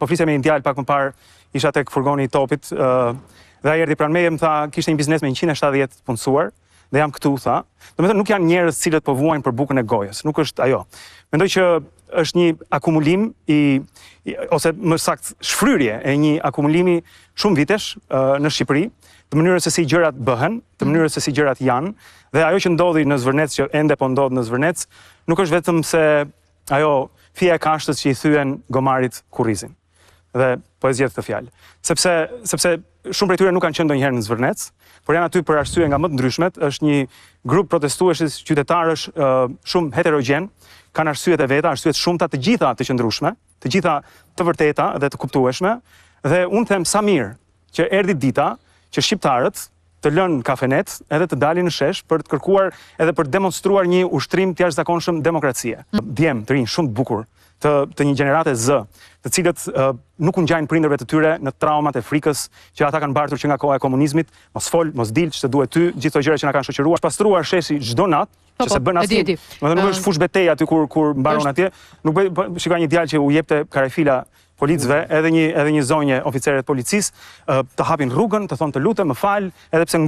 Po flisja me një djalë pak më parë, isha tek furgoni i Topit, dhe ai erdhi pranë meje, më tha, kishte një biznes me 170 punësuar, dhe jam këtu, tha. Domethënë nuk janë njerëz cilët po vuajnë për bukën e gojës, nuk është ajo. Mendoj që është një akumulim ose më saktë shfryrje e një akumulimi shumë vitesh në Shqipëri, të mënyrës se si gjërat bëhen, të mënyrës se si gjërat janë, dhe ajo që ndodhi në Zvërnec, që ende po ndodh në Zvërnec, nuk është vetëm se ajo fija e kashtës që i thyen gomarit kurrizin. Dhe po e zgjedh këtë fjalë. Sepse shumë prej tyre nuk kanë qenë ndonjëherë në Zvërnec, por janë aty për arsye nga më të ndryshmet, është një grup protestuesish qytetarësh shumë heterogjen, kanë arsyet e veta, arsyet shumëta, të gjitha të qëndrueshme, të gjitha të vërteta dhe të kuptueshme, dhe unë them sa mirë që erdhi dita që shqiptarët të lënë kafenet edhe të dalin në shesh për të kërkuar edhe për të demonstruar një ushtrim të jashtëzakonshëm demokracie. Djem të rinj shumë të bukur të një gjenerate Z, të cilët nuk u ngjajnë prindërve të tyre në traumat e frikës që ata kanë mbartur që nga koha e komunizmit, mos fol, mos dil, ç'të duhet ty, gjithë ato gjëra që na kanë shoqëruar, pastruar sheshi çdo natë, që se bën asnjë. Domethënë nuk është fush betejë aty kur mbaron atje, nuk bëj shikoj një djalë që u jepte karafila policëve, edhe një zonjë oficere të policisë, të hapin rrugën, të thonë të lutem, më fal, edhe pse